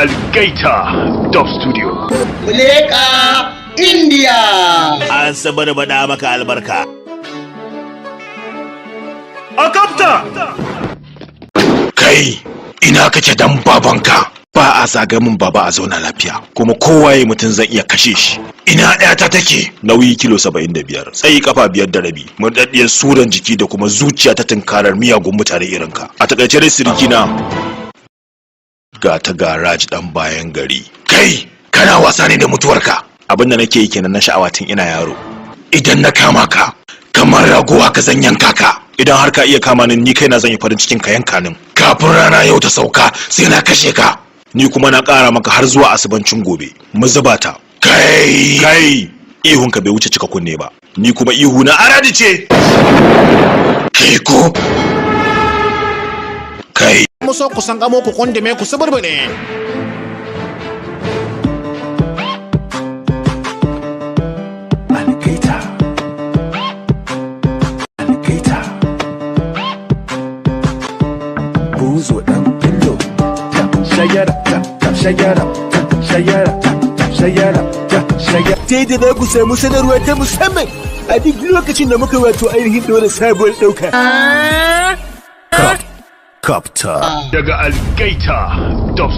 Algaita Dub Studio. Muleka India. An sabar bada maka albarka. Akapta! Kai, ina kake dan babanka? Ba a zaga min baba a zauna lafiya, kuma kowaye mutum zai iya kashe shi. Ina ɗayata take? Nauyi kilo 75, tsayi kafa 5.5, murɗaɗɗiyar suran jiki da kuma zuciya ta tunkarar miyagun mutane irinka. A takaice dai sirikina ga ta garaj dan bayan gari. Kai, kana wasa ne da mutuwarka? Abinda nake yi kenan na sha'awa tun ina yaro. Idan na kama ka, kamar rago haka zan yanka ka. Idan har ka iya kama ni kaina zan yi farin cikin ka yanka nin. Kafin rana yau ta sauka sai na kashe ka. Ni kuma na ƙara maka har zuwa asubancin gobe. Mu zuba ta. Kai, ihun ka bai wuce cika kunne ba. Ni kuma ihu na aradi ce. Kai ko? Kai. Muso kusan kamo ku kundume ku suburbune. Buzo dan pillow. Shayara. Sai da za ku samu sanarwa ta musamman a duk lokacin da muka wato ainihin dole sabuwar ɗauka. Daga Algaita Dub